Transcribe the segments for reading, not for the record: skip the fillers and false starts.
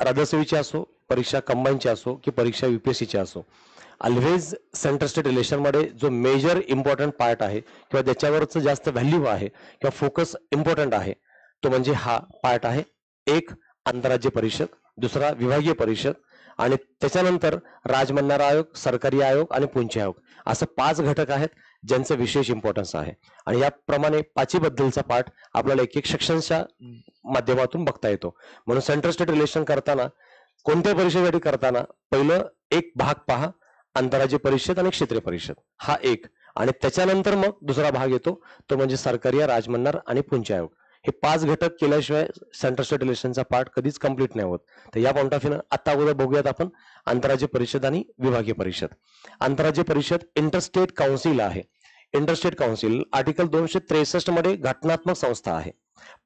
राजस्वीची असो, परीक्षा कंबाईनची असो की परीक्षा UPSCची असो, ऑलवेज सेंट्रल स्टेट रिलेशनमध्ये जो मेजर इम्पॉर्टंट पार्ट आहे किंवा त्याच्यावरच जास्त व्हॅल्यू आहे किंवा फोकस इम्पॉर्टंट आहे, तो म्हणजे हा पार्ट आहे. एक आंतरराज्य परिषद, दुसरा विभागीय परिषद आणि त्याच्यानंतर राजमन्नार आयोग, सरकारी आयोग आणि पुंछ आयोग, असं 5 घटक आहेत ज्यांचं विशेष इम्पॉर्टन्स आहे. आणि याप्रमाणे पाचीबद्दलचा पाठ आपल्याला एक एक सेक्शनच्या माध्यमातून बघता येतो. म्हणून सेंट्रल स्टेट रिलेशन करताना, कोणत्या परीक्षेसाठी करताना पहिलं एक भाग पहा, आंतरराज्य परिषद आणि क्षेत्रीय परिषद हा एक, आणि त्याच्यानंतर मग दुसरा भाग येतो तो म्हणजे सरकारी, राजमन्नार आणि पुंछ आयोग. हे 5 घटक केल्याशिवाय सेंट्रल स्टेट रिलेशनचा पार्ट कधीच कंप्लीट नाही होत. तर या पॉइंट ऑफ व्ह्यू आता अगोदर बघूयात आपण आंतरराज्य परिषद आणि विभागीय परिषद. आंतरराज्य परिषद इंटरस्टेट काउन्सिल आहे. इंटरस्टेट काउन्सिल आर्टिकल 263 मध्ये घटनात्मक संस्था आहे.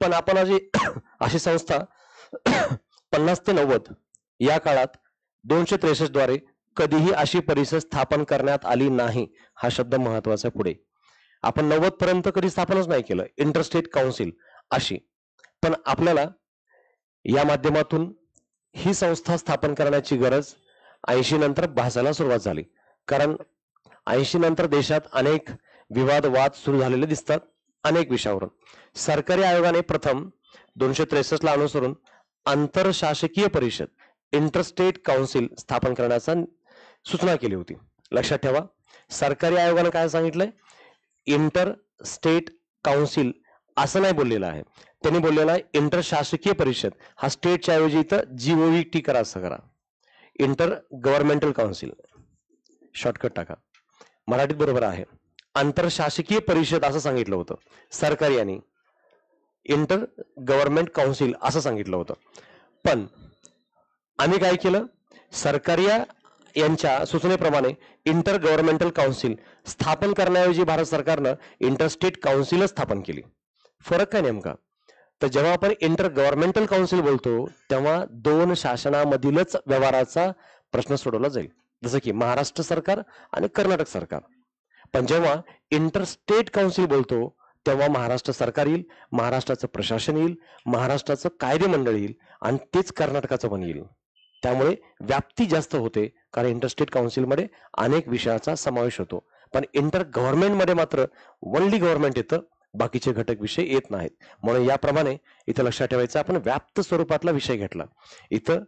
पण आपण अशी संस्था 50 ते 90 या काळात 263 द्वारे कधीही अशी परिषद स्थापन करण्यात आली नाही. हा शब्द महत्वाचा पुढे. आपण 90 पर्यंत कधी स्थापनच नाही केलं इंटरस्टेट काउन्सिल अशी. पण आपल्याला या माध्यमातून ही संस्था स्थापन करण्याची गरज 80 नंतर भासायला सुरुवात झाली. कारण 80 नंतर देशात अनेक विवाद वाद सुरू झालेले दिसतात अनेक विषयावरून. सरकारी आयोगाने प्रथम 263 ला अनुसरून आंतरशासकीय परिषद इंटरस्टेट काउन्सिल स्थापन करण्याचा सूचना केली होती. लक्षात ठेवा, सरकारी आयोगाने काय सांगितलंय, इंटर स्टेट काउन्सिल असं नाही बोललेलं आहे. त्यांनी बोललेलं आहे इंटर शासकीय परिषद. हा स्टेटच्या ऐवजी इथं GOVT करा, असं करा, इंटर गव्हर्नमेंटल काउन्सिल, शॉर्टकट टाका, मराठीत बरोबर आहे. आंतरशासकीय परिषद असं सांगितलं होतं सरकारी, यांनी इंटर गव्हर्नमेंट काउन्सिल असं सांगितलं होतं. पण आम्ही काय केलं, सरकारी यांच्या सूचनेप्रमाणे इंटर गव्हर्नमेंटल काउन्सिल स्थापन करण्याऐवजी भारत सरकारनं इंटरस्टेट काउन्सिल स्थापन केली. फरक काय नेमका, तर जेव्हा आपण इंटर गव्हर्नमेंटल काउन्सिल बोलतो तेव्हा 2 शासनामधीलच व्यवहाराचा प्रश्न सोडवला जाईल, जसं की महाराष्ट्र सरकार आणि कर्नाटक सरकार. पण जेव्हा इंटरस्टेट काउन्सिल बोलतो तेव्हा महाराष्ट्र सरकार येईल, महाराष्ट्राचं प्रशासन येईल, महाराष्ट्राचं कायदेमंडळ येईल आणि तेच कर्नाटकाचं पण येईल. त्यामुळे व्याप्ती जास्त होते, कारण इंटरस्टेट काउन्सिलमध्ये अनेक विषयाचा समावेश होतो. पण इंटर गव्हर्नमेंटमध्ये मात्र ओनली गव्हर्नमेंट येतं, बाकीचे घटक विषय येत नाहीत. म्हणून याप्रमाणे इथं लक्षात ठेवायचं, आपण व्याप्त स्वरूपातला विषय घेतला. इथं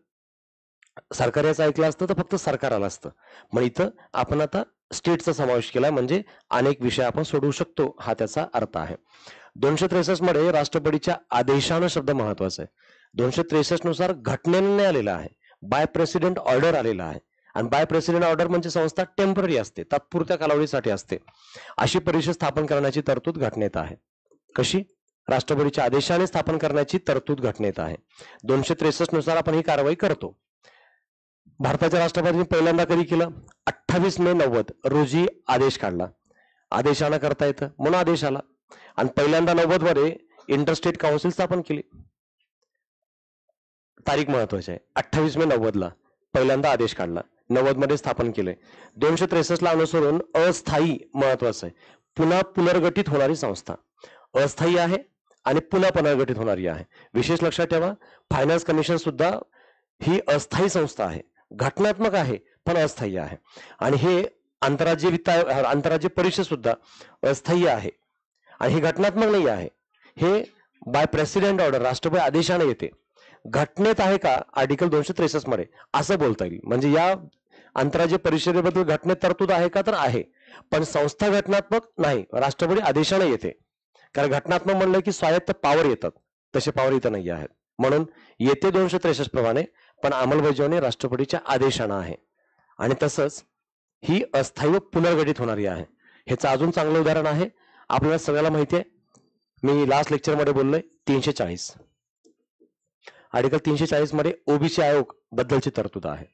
सरकाराचं ऐकलं असतं तर फक्त सरकार आलं असतं, मग इथं आपण आता स्टेटचा समावेश केला, म्हणजे अनेक विषय आपण सोडवू शकतो, हा त्याचा अर्थ आहे. 263 मध्ये राष्ट्रपतीच्या आदेशानं शब्द महत्वाचा आहे. 263 नुसार घटनेने आलेला आहे, बाय प्रेसिडेंट ऑर्डर आलेला आहे. आणि बाय प्रेसिडेंट ऑर्डर म्हणजे संस्था टेम्पररी असते, तात्पुरत्या कालावधीसाठी असते. अशी परिषद स्थापन करण्याची तरतूद घटनेत आहे. कशी, राष्ट्रपतीच्या आदेशाने स्थापन करण्याची तरतूद घटनेत आहे. 263 नुसार आपण ही कारवाई करतो. भारताच्या राष्ट्रपतींनी पहिल्यांदा कधी केलं, 28 मे 90 रोजी आदेश काढला. आदेशानं करता येतं म्हणून आदेश आला. आणि पहिल्यांदा 90 मध्ये इंटरस्टेट काउन्सिल स्थापन केली. तारीख महत्वाची आहे, 28 मे 90 ला पहिल्यांदा आदेश काढला, 90 मध्ये स्थापन केले. 263 ला अनुसरून अस्थायी, महत्वाचं आहे, पुन्हा पुनर्गठित होणारी संस्था अस्थायी आहे आणि पुन्हा पुनर्गठित होणारी आहे. विशेष लक्षात ठेवा, फायनान्स कमिशन सुद्धा ही अस्थायी संस्था आहे, घटनात्मक आहे पण अस्थायी आहे. आणि हे आंतरराज्य वित्त आयोग, आंतरराज्य परिषद सुद्धा अस्थायी आहे आणि हे घटनात्मक नाही आहे. हे बाय प्रेसिडेंट ऑर्डर, राष्ट्रपती आदेशाने येते. घटनेत आहे का आर्टिकल 263 मध्ये, असं बोलता येईल. म्हणजे या आंतरराज्य परिषदेबद्दल घटनेत तरतूद आहे का, तर आहे. पण संस्था घटनात्मक नाही, राष्ट्रपती आदेशाने येते. कारण घटनात्मक म्हणलं की स्वायत्त पावर येतात, तसे पावर इथं नाही आहेत. म्हणून येते 263 प्रमाणे, पण अंमलबजावणी राष्ट्रपतीच्या आदेशानं आहे. आणि तसंच ही अस्थायी व पुनर्गठित होणारी आहे. ह्याचं अजून चांगलं उदाहरण आहे, आपल्याला सगळ्याला माहिती आहे, मी लास्ट लेक्चर मध्ये बोललोय 340 आर्टिकल 340 मध्ये ओबीसी आयोग बद्दलची तरतूद आहे.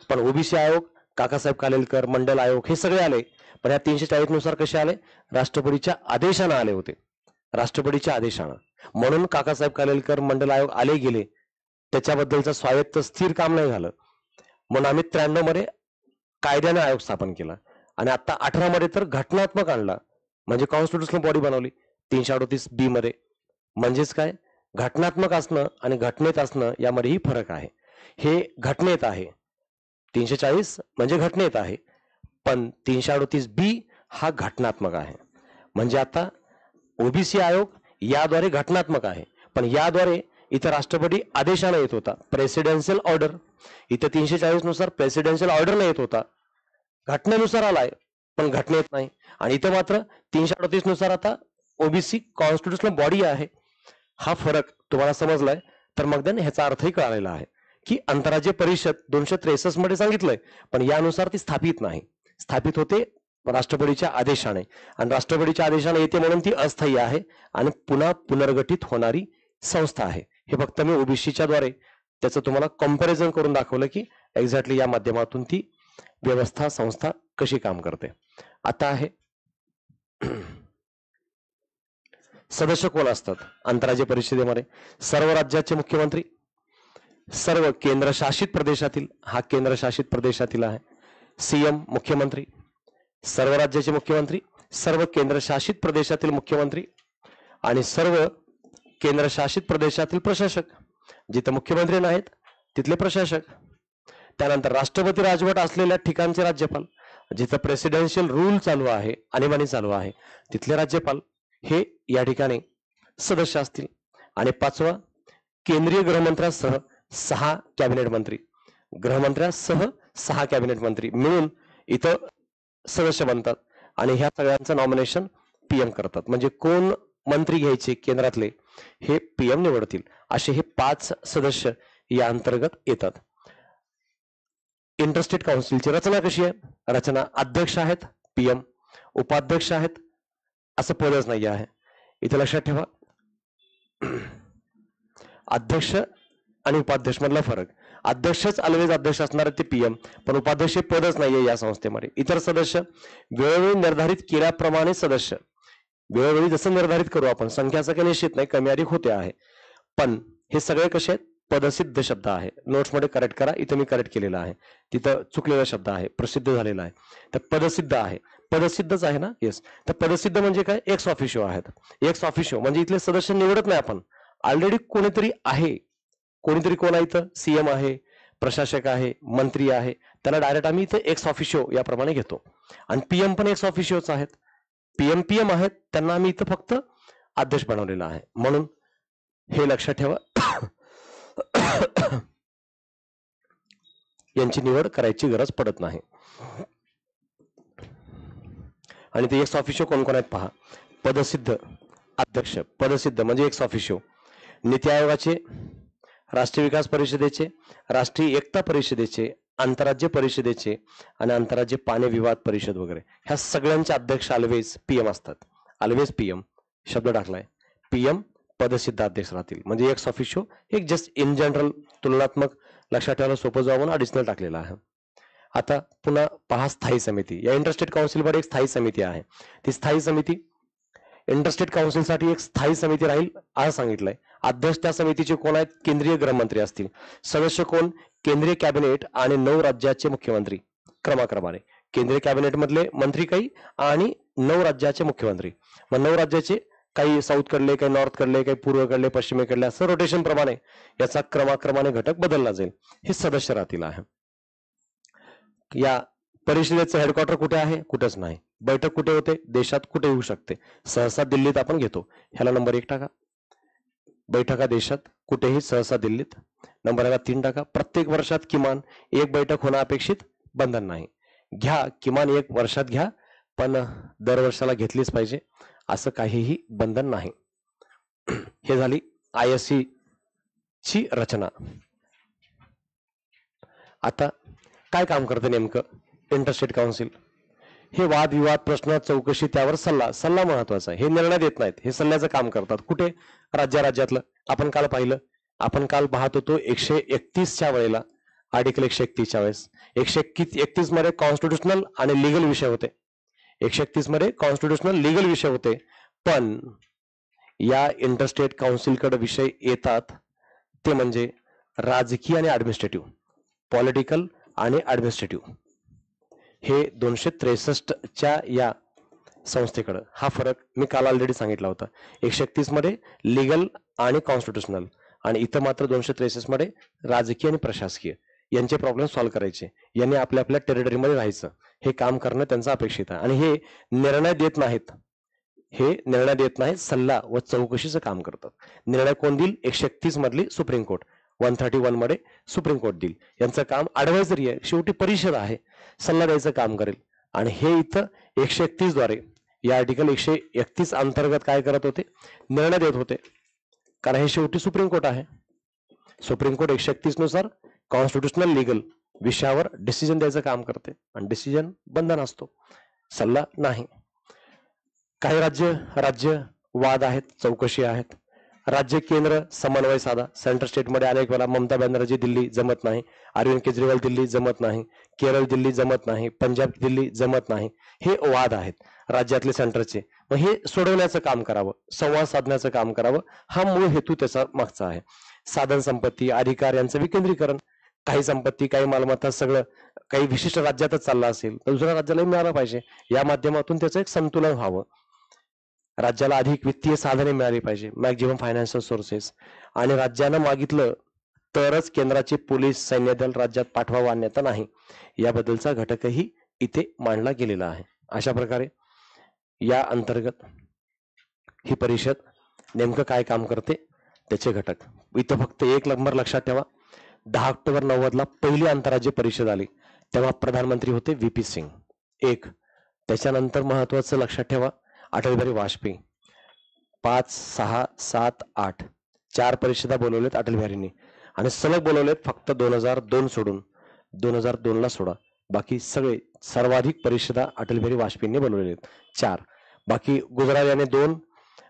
पण ओबीसी आयोग, काकासाहेब कालेलकर, मंडल आयोग हे सगळे आले, पण या 340 नुसार कसे आले, राष्ट्रपतीच्या आदेशानं आले होते, राष्ट्रपतीच्या आदेशानं. म्हणून काकासाहेब कालेलकर, मंडल आयोग आले गेले, त्याच्याबद्दलचं स्वायत्त स्थिर काम नाही झालं. म्हणून आम्ही 93 मध्ये कायद्याने आयोग स्थापन केला आणि आता 18 मध्ये तर घटनात्मक आणला, म्हणजे कॉन्स्टिट्युशनल बॉडी बनवली 338B मध्ये. म्हणजेच काय, घटनात्मक असणं आणि घटनेत असणं यामध्येही फरक आहे. हे घटनेत आहे. 340 म्हणजे घटनेत आहे, पण 338B हा घटनात्मक आहे. म्हणजे आता ओबीसी आयोग याद्वारे घटनात्मक आहे, पण याद्वारे इथं राष्ट्रपती आदेशाने येत होता, प्रेसिडेन्शियल ऑर्डर. इथं 340 नुसार प्रेसिडेन्शियल ऑर्डर येत होता, घटनेनुसार आलाय पण घटनेत नाही. आणि इथं मात्र 338 नुसार आता ओबीसी कॉन्स्टिट्युशनल बॉडी आहे. हा फरक तुम्हाला समजलाय तर मग ह्याचा अर्थही कळालेला आहे की आंतरराज्य परिषद 263 मध्ये सांगितलंय, पण यानुसार ती स्थापित नाही. स्थापित होते राष्ट्रपतीच्या आदेशाने, आणि राष्ट्रपतीच्या आदेशाने येते म्हणून ती अस्थायी आहे आणि पुन्हा पुनर्गठित होणारी संस्था आहे. हे फक्त मी ओबीसीच्या द्वारे त्याचं तुम्हाला कम्पॅरिझन करून दाखवलं की एक्झॅक्टली या माध्यमातून ती व्यवस्था संस्था कशी काम करते. आता आहे सदस्य कोण असतात आंतरराज्य परिषदेमध्ये? सर्व राज्याचे मुख्यमंत्री, सर्व केंद्रशासित प्रदेशातील, हा केंद्रशासित प्रदेशातील आहे, सीएम मुख्यमंत्री, सर्व राज्याचे मुख्यमंत्री, सर्व केंद्रशासित प्रदेशातील मुख्यमंत्री आणि सर्व केंद्रशासित प्रदेशातील प्रशासक. जिथे मुख्यमंत्री नाहीत तिथले प्रशासक. त्यानंतर राष्ट्रपती राजवट असलेल्या ठिकाणचे राज्यपाल, जिथं प्रेसिडेन्शियल रूल चालू आहे, आणीबाणी चालू आहे, तिथले राज्यपाल हे या ठिकाणी सदस्य असतील. आणि पाचवा, केंद्रीय गृहमंत्र्यासह 6 कॅबिनेट मंत्री, गृहमंत्र्यासह 6 कॅबिनेट मंत्री मिळून इथं सदस्य बनतात आणि ह्या सगळ्यांचं नॉमिनेशन पीएम करतात. म्हणजे कोण मंत्री घ्यायचे केंद्रातले हे पीएम निवडतील. असे हे 5 सदस्य या अंतर्गत येतात. इंटरस्टेट काउन्सिलची रचना कशी आहे? रचना अध्यक्ष आहेत पीएम, उपाध्यक्ष आहेत, असं पदच नाही आहे. इथे लक्षात ठेवा अध्यक्ष आणि उपाध्यक्ष मधला फरक. अध्यक्षच ऑलवेज अध्यक्ष असणार ते पीएम, पण उपाध्यक्ष पदच नाहीये या संस्थेमध्ये. इतर सदस्य वेळोवेळी निर्धारित केल्याप्रमाणे सदस्य वेळोवेळी जसं निर्धारित करू आपण, संख्याचं काही निश्चित नाही, कमी अधिक होते आहे, पण हे सगळे कसे आहेत? पदसिद्ध शब्द आहे. नोट्समध्ये करेक्ट करा, इथं मी करेक्ट केलेला आहे, तिथं चुकलेला शब्द आहे, प्रसिद्ध झालेला आहे. तर पदसिद्ध आहे, पदसिद्धच आहे ना? येस. तर पदसिद्ध म्हणजे काय? एक्स ऑफिशिओ आहेत. एक्स ऑफिशिओ म्हणजे इथले सदस्य निवडत नाही आपण, ऑलरेडी कोणीतरी आहे. कोणीतरी कोण आहे? इथं सीएम आहे, प्रशासक आहे, मंत्री आहे, त्याला डायरेक्ट आम्ही इथं एक्स ऑफिशिओ याप्रमाणे घेतो. आणि पीएम पण एक्स ऑफिशिओच आहेत, पीएम आहेत, त्यांना आम्ही इथं फक्त अध्यक्ष बनवलेला आहे. म्हणून हे लक्षात ठेवा यांची निवड करायची गरज पडत नाही. आणि ते एक्स ऑफिशिओ कोण कोण आहेत पहा. पदसिद्ध अध्यक्ष, पदसिद्ध म्हणजे एक्स ऑफिशिओ, नीती आयोगाचे, राष्ट्रीय विकास परिषदेचे, राष्ट्रीय एकता परिषदेचे, आंतरराज्य परिषदेचे आणि आंतरराज्य पाणी विवाद परिषद वगैरे, ह्या सगळ्यांचे अध्यक्ष ऑलवेज पीएम असतात. ऑलवेज पीएम शब्द टाकलाय, पीएम पदसिद्ध अध्यक्ष राहतील. म्हणजे एक्स ऑफिशिओ एक जस्ट इन जनरल तुलनात्मक लक्षात ठेवायला सोपं जावं म्हणून अडिशनल टाकलेला आहे. आता पुन्हा पहा स्थायी समिती. या इंटरस्टेट काउन्सिलवर एक स्थायी समिती आहे. ती स्थायी समिती इंटरस्टेट काउन्सिलसाठी एक स्थायी समिती राहील असं सांगितलंय. अध्यक्ष त्या समितीचे कोण आहेत? केंद्रीय गृहमंत्री असतील. सदस्य कोण? केंद्रीय कॅबिनेट आणि 9 राज्याचे मुख्यमंत्री क्रमाक्रमाने. केंद्रीय कॅबिनेट मधले मंत्री काही आणि 9 राज्याचे मुख्यमंत्री. मग 9 राज्याचे काही साऊथ कडले, काही नॉर्थ कडले, काही पूर्वेकडले, पश्चिमेकडले, असं रोटेशन प्रमाणे याचा क्रमाक्रमाने घटक बदलला जाईल. हे सदस्य राहतील आहे. या परिषदेचं हेडक्वार्टर कुठे आहे? कुठेच नाही. बैठक कुठे होते? देशात कुठे होऊ शकते? सहसा दिल्लीत आपण घेतो. ह्याला नंबर 1 टाका. बैठका देशात कुठेही, सहसा दिल्लीत. नंबर ह्याला 3 टाका. प्रत्येक वर्षात किमान 1 बैठक होणं अपेक्षित, बंधन नाही. घ्या, किमान 1 वर्षात घ्या, पण दरवर्षाला घेतलीच पाहिजे असं काहीही बंधन नाही. हे झाली ISC ची रचना. आता काय काम करते नेमकं इंटरस्टेट काउन्सिल? हे वादविवाद, प्रश्न, चौकशी, त्यावर सल्ला. सल्ला महत्वाचा आहे. हे निर्णय देत नाहीत, हे सल्ल्याचं काम करतात. कुठे? राज्यातलं. आपण काल पाहिलं, आपण काल पाहत होतो 131च्या वेळेला, आर्टिकल 131च्या वेळेस 131 मध्ये कॉन्स्टिट्युशनल आणि लिगल विषय होते. 131 मध्ये कॉन्स्टिट्युशनल लिगल विषय होते, पण या इंटरस्टेट काउन्सिलकडे विषय येतात ते म्हणजे राजकीय आणि ऍडमिनिस्ट्रेटिव्ह, पॉलिटिकल आणि ऍडमिनिस्ट्रेटिव्ह. हे 263च्या या संस्थेकडे हा फरक मी काल ऑलरेडी सांगितला होता. 131 मध्ये लिगल आणि कॉन्स्टिट्युशनल आणि इथं मात्र 263 मध्ये राजकीय आणि प्रशासकीय यांचे प्रॉब्लेम सॉल्व्ह करायचे, यांनी आपल्या आपल्या टेरिटरीमध्ये राहायचं, हे काम करणं त्यांचं अपेक्षित आहे. आणि हे निर्णय देत नाहीत, सल्ला व चौकशीचं काम करतात. निर्णय कोण देईल? 131 मधली सुप्रीम कोर्ट, 131 मध्ये सुप्रीम कोर्ट देईल. यांचं काम ऍडवायझरी आहे, शेवटी परिषद आहे, सल्ला द्यायचं काम करेल. आणि हे इथं 131 द्वारे या आर्टिकल 131 अंतर्गत काय करत होते? निर्णय देत होते, कारण हे शेवटी सुप्रीम कोर्ट आहे. सुप्रीम कोर्ट 131 नुसार कॉन्स्टिट्युशनल लिगल विषयावर डिसिजन द्यायचं काम करते आणि डिसिजन बंधन असतो, सल्ला नाही. काही राज्य वाद आहेत, चौकशी आहेत. राज्य केंद्र समन्वय साधा. सेंट्रल स्टेटमध्ये अनेक वेळा ममता बॅनर्जी दिल्ली जमत नाही, अरविंद केजरीवाल दिल्ली जमत नाही, केरळ दिल्ली जमत नाही, पंजाब दिल्ली जमत नाही, हे वाद आहेत राज्यातले सेंटरचे. मग हे सोडवण्याचं काम करावं, संवाद साधण्याचं काम करावं, हा मूळ हेतू त्याचा मागचा आहे. साधन संपत्ती, अधिकार यांचं विकेंद्रीकरण, काही संपत्ती, काही मालमत्ता सगळं काही विशिष्ट राज्यातच चाललं असेल तर दुसऱ्या राज्यालाही मिळालं पाहिजे, या माध्यमातून त्याचं एक संतुलन व्हावं. राज्याला अधिक वित्तीय साधने मिळाली पाहिजे, मॅक्झिमम फायनान्शियल सोर्सेस. आणि राज्यानं मागितलं तरच केंद्राचे पोलीस सैन्य दल राज्यात पाठवावं, अन्यथा नाही, याबद्दलचा घटकही इथे मांडला गेलेला आहे. अशा प्रकारे या अंतर्गत ही परिषद नेमकं काय काम करते त्याचे घटक इथं फक्त एक नंबर लक्षात ठेवा. 10 ऑक्टोबर 90 पहिली आंतरराज्य परिषद आली, तेव्हा प्रधानमंत्री होते VP सिंग. एक त्याच्यानंतर महत्वाचं लक्षात ठेवा, अटल बिहारी वाजपेयी. 5, 6, 7, 8 4 परिषदा बोलवलेत अटल बिहारींनी, आणि सलग बोलवलेत, फक्त 2002 सोडून, 2002 ला सोडा, बाकी सगळे सर्वाधिक परिषदा अटल बिहारी वाजपेयींनी बोलवलेत 4. बाकी गुजरात याने 2,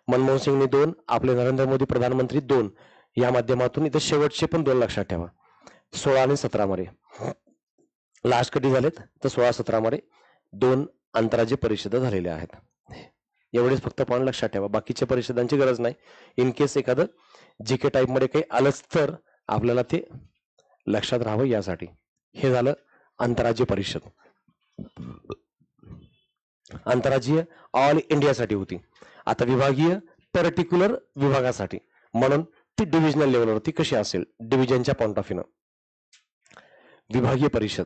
मनमोहन सिंगने 2, आपले नरेंद्र मोदी प्रधानमंत्री 2. या माध्यमातून इथे शेवटचे पण 2 लक्षात ठेवा. 16 आणि 17 मध्ये लास्ट कधी झालेत तर 16-17 मध्ये 2 आंतरराज्य परिषदा झालेल्या आहेत. एवढेच फक्त पॉईंट लक्षात ठेवा, बाकीच्या परिषदांची गरज नाही. इन केस एखादं जीके टाईप मध्ये काही आलंच तर आपल्याला ते लक्षात राहावं यासाठी. हे झालं आंतरराज्य परिषद. आंतरराज्यीय ऑल इंडियासाठी होती, आता विभागीय पर्टिक्युलर विभागासाठी, म्हणून ती डिव्हिजनल लेवलवरती कशी असेल, डिव्हिजनच्या पॉइंट ऑफ व्ह्यूनं. विभागीय परिषद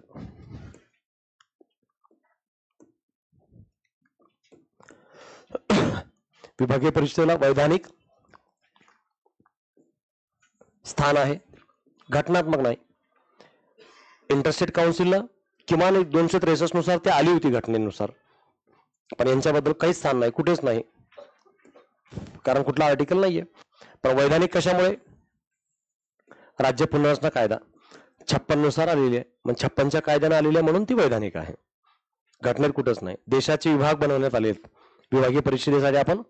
विभागीय परिषदेला वैधानिक स्थान आहे, घटनात्मक नाही. इंटरस्टेट काउन्सिलला किमान 263 नुसार ते आली होती घटनेनुसार, पण यांच्याबद्दल काहीच स्थान नाही, कुठेच नाही, कारण कुठला आर्टिकल नाहीये. पण वैधानिक कशामुळे? राज्य पुनर्रचना कायदा 56 नुसार आलेली आहे, मग 56च्या कायद्याने आलेली आहे म्हणून ती वैधानिक आहे, घटनेत कुठंच नाही. देशाचे विभाग बनवण्यात आले, विभागीय परिषदेसाठी आपण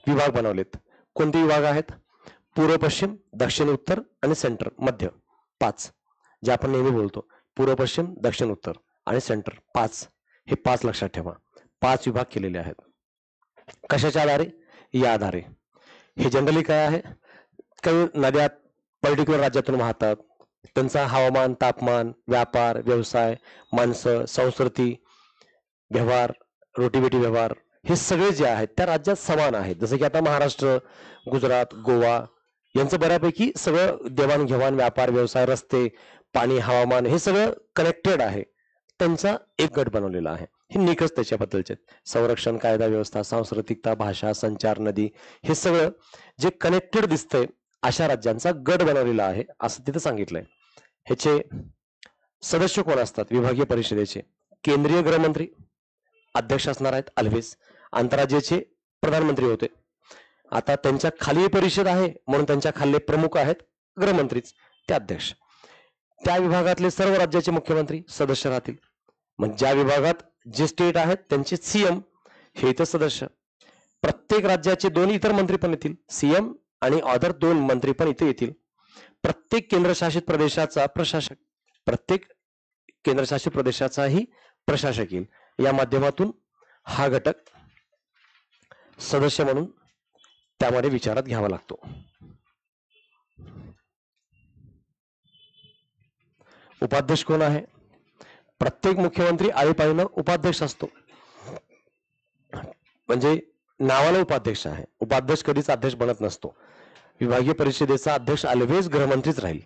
विभाग बनवलेत. कोणते विभाग आहेत? पूर्व पश्चिम, दक्षिण उत्तर आणि सेंटर मध्य, 5 जे आपण नेहमी बोलतो, पूर्व पश्चिम, दक्षिण उत्तर आणि सेंटर 5. हे 5 लक्षात ठेवा. 5 विभाग केलेले आहेत. कशाच्या आधारे? या आधारे. हे जनरली काय आहे, काही नद्या पर्टिक्युलर राज्यातून वाहतात, त्यांचा हवामान, तापमान, व्यापार, व्यवसाय, माणसं, संस्कृती, व्यवहार, रोटीबेटी व्यवहार, हे सगळे जे आहेत त्या राज्यात समान आहेत. जसं की आता महाराष्ट्र, गुजरात, गोवा यांचं बऱ्यापैकी सगळं देवाणघेवाण, व्यापार, व्यवसाय, रस्ते, पाणी, हवामान हे सगळं कनेक्टेड आहे. त्यांचा एक गट बनवलेला आहे. हे निकष त्याच्याबद्दलचे, संरक्षण, कायदा व्यवस्था, सांस्कृतिकता, भाषा, संचार, नदी, हे सगळं जे कनेक्टेड दिसतंय अशा राज्यांचा गट बनवलेला आहे असं तिथे सांगितलंय. ह्याचे सदस्य कोण असतात विभागीय परिषदेचे? केंद्रीय गृहमंत्री अध्यक्ष असणार आहेत ऑलवेज. आंतरराज्याचे प्रधानमंत्री होते, आता त्यांच्या खाली परिषद आहे म्हणून त्यांच्या खाली प्रमुख आहेत गृहमंत्रीच, ते अध्यक्ष. त्या विभागातले सर्व राज्याचे मुख्यमंत्री सदस्य राहतील. मग ज्या विभागात जे स्टेट आहेत त्यांचे सीएम हे इथं सदस्य. प्रत्येक राज्याचे 2 इतर मंत्री पण येतील, सीएम आणि अदर 2 मंत्री पण इथे येतील. प्रत्येक केंद्रशासित प्रदेशाचा प्रशासक, प्रत्येक केंद्रशासित प्रदेशाचाही प्रशासक येईल. या माध्यमातून हा घटक सदस्य म्हणून त्यामध्ये विचारात घ्यावा लागतो. उपाध्यक्ष कोण आहे? प्रत्येक मुख्यमंत्री आळीपाळीनं उपाध्यक्ष असतो, म्हणजे नावाला उपाध्यक्ष आहे, उपाध्यक्ष कधीच अध्यक्ष बनत नसतो. विभागीय परिषदेचा अध्यक्ष ऑलवेज गृहमंत्रीच राहील.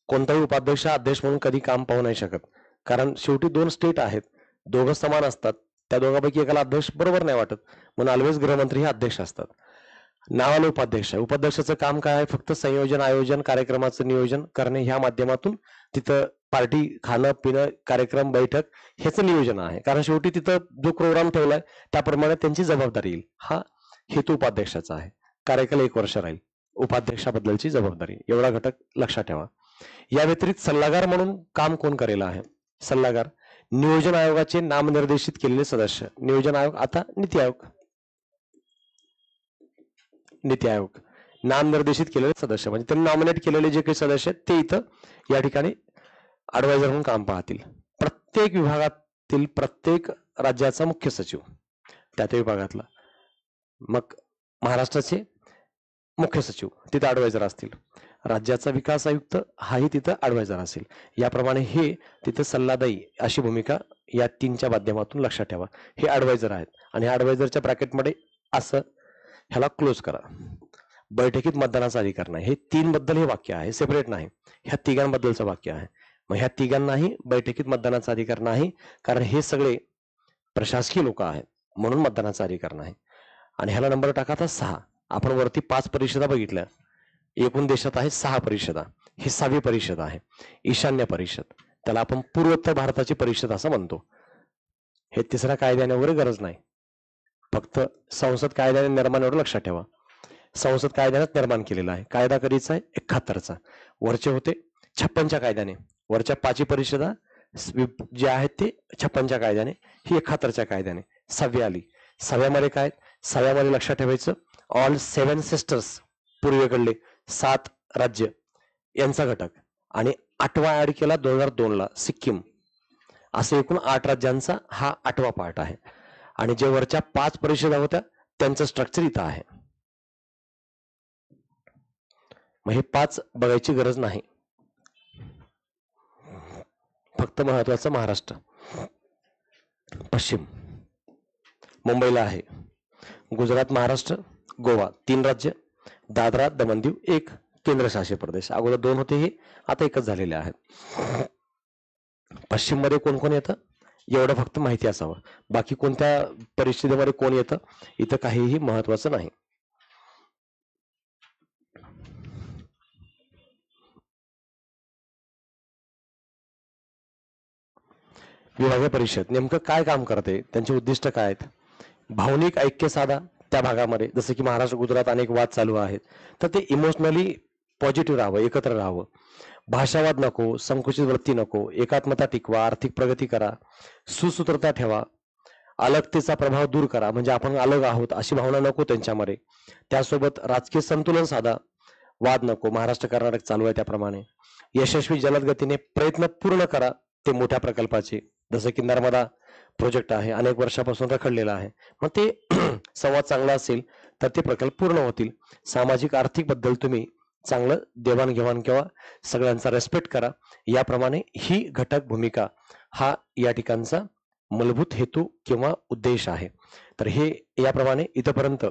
कोणताही उपाध्यक्ष अध्यक्ष म्हणून कधी काम पाहू नाही शकत, कारण शेवटी दोन स्टेट आहेत, दोघं समान असतात, त्या दोघांपैकी एकाला अध्यक्ष बरोबर नाही वाटत, म्हणून ऑलवेज गृहमंत्री हे अध्यक्ष असतात. नावाला उपाध्यक्ष आहे. उपाध्यक्षाचं काम काय आहे? फक्त संयोजन, आयोजन, कार्यक्रमाचं नियोजन करणे, ह्या माध्यमातून तिथं पार्टी, खाणं पिणं, कार्यक्रम, बैठक ह्याचं नियोजन आहे. कारण शेवटी तिथं जो प्रोग्राम ठेवलाय त्याप्रमाणे त्यांची जबाबदारी येईल. हा हेतू उपाध्यक्षाचा आहे. कार्यकाल 1 वर्ष राहील. उपाध्यक्षाबद्दलची जबाबदारी, एवढा घटक लक्षात ठेवा. या व्यतिरिक्त सल्लागार म्हणून काम कोण करेल आहे? सल्लागार नियोजन आयोगाचे नामनिर्देशित केलेले सदस्य. नियोजन आयोग आता नीती आयोग. नीती आयोग नामनिर्देशित केलेले सदस्य म्हणजे त्यांनी नॉमिनेट केलेले जे काही सदस्य आहेत ते इथं या ठिकाणी ऍडवायझर म्हणून काम पाहतील. प्रत्येक विभागातील प्रत्येक राज्याचा मुख्य सचिव त्या विभागातला, मग महाराष्ट्राचे मुख्य सचिव तिथे ऍडवायझर असतील, राज्याचा विकास आयुक्त हाही तिथं ऍडवायझर असेल. याप्रमाणे हे तिथे सल्लादायी अशी भूमिका या 3च्या माध्यमातून लक्षात ठेवा. हे ऍडवायझर आहेत आणि ऍडवायझरच्या ब्रॅकेटमध्ये असं ह्याला क्लोज करा. बैठकीत मतदानाचा अधिकार नाही. हे 3 बद्दल हे वाक्य आहे, सेपरेट नाही. ह्या 3घांबद्दलचं वाक्य आहे. मग ह्या 3घांनाही बैठकीत मतदानाचा अधिकार नाही, कारण हे सगळे प्रशासकीय लोक आहेत म्हणून मतदानाचा अधिकार नाही. आणि ह्याला नंबर टाका आता 6. आपण वरती 5 परिषदा बघितल्या, एकूण देशात आहे 6 परिषदा. ही 6वी परिषद आहे, ईशान्य परिषद. त्याला आपण पूर्वोत्तर भारताची परिषद असं म्हणतो. हे 3रा कायद्याने वगैरे गरज नाही, फक्त संसद कायद्याने निर्माण, एवढं लक्षात ठेवा. संसद कायद्यानेच निर्माण केलेला आहे. कायदा कधीचा आहे? 71चा. वरचे होते 56च्या कायद्याने. वरच्या 5 परिषदा जे आहेत ते 56च्या कायद्याने, ही 71च्या कायद्याने. 6वी आली. 6व्यामध्ये काय? 6व्यामध्ये लक्षात ठेवायचं ऑल 7 सिस्टर्स, पूर्वेकडले 7 राज्य यांचा घटक, आणि 8वा ऍड केला 2002ला सिक्कीम. असे एकूण 8 राज्यांचा हा 8वा पार्ट आहे. आणि जे वरच्या 5 परिषदा होत्या त्यांचं स्ट्रक्चर इथं आहे. मग हे 5 बघायची गरज नाही, फक्त महत्वाचं महाराष्ट्र. पश्चिम मुंबईला आहे. गुजरात, महाराष्ट्र, गोवा 3 राज्य, दादरा दमन दीव 1 केंद्रशासित प्रदेश. अगोदर 2 होते, हे आता 1च झालेले आहेत. पश्चिम मध्ये कोण कोण येतं एवढं फक्त माहिती असावं. बाकी कोणत्या परिस्थितीमध्ये कोण येतं इथं काहीही महत्वाचं नाही. विभागीय परिषद नेमकं काय काम करते, त्यांचे उद्दिष्ट काय आहेत? भावनिक ऐक्य साधा त्या भागामध्ये, जसं की महाराष्ट्र गुजरात अनेक वाद चालू आहेत, तर ते इमोशनली पॉझिटिव्ह राहावं, एकत्र राहावं. भाषावाद नको, संकुचित वृत्ती नको, एकात्मता टिकवा, आर्थिक प्रगती करा, सुसूत्रता ठेवा, अलगतेचा प्रभाव दूर करा, म्हणजे आपण अलग आहोत अशी भावना नको त्यांच्यामध्ये. त्यासोबत राजकीय संतुलन साधा, वाद नको, महाराष्ट्र कर्नाटक चालू आहे त्याप्रमाणे. यशस्वी जलद गतीने प्रयत्न पूर्ण करा ते मोठ्या प्रकल्पाचे, जसं की नर्मदा प्रोजेक्ट आहे, अनेक वर्षापासून रखडलेला आहे. मग ते संवाद चांगला असेल तर ते प्रकल्प पूर्ण होतील. सामाजिक आर्थिक बद्दल तुम्ही चांगलं देवाणघेवाण किंवा सगळ्यांचा रेस्पेक्ट करा. याप्रमाणे ही घटक भूमिका हा या ठिकाणचा मूलभूत हेतू किंवा उद्देश आहे. तर हे याप्रमाणे इथपर्यंत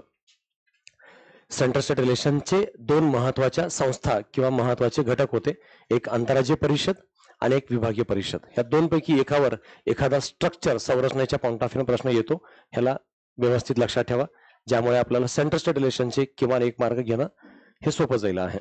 सेंट्रल स्टेट रिलेशनचे 2 महत्वाच्या संस्था किंवा महत्वाचे घटक होते. एक आंतरराज्य परिषद आणि एक विभागीय परिषद. या 2 पैकी एकावर एखादा स्ट्रक्चर संरचनेच्या पॉइंट ऑफ व्ह्यू प्रश्न येतो, ह्याला व्यवस्थित लक्षात ठेवा, ज्यामुळे आपल्याला सेंट्रल स्टेट रिलेशनचे किमान 1 मार्क घेणं हे सोपं जाईल आहे.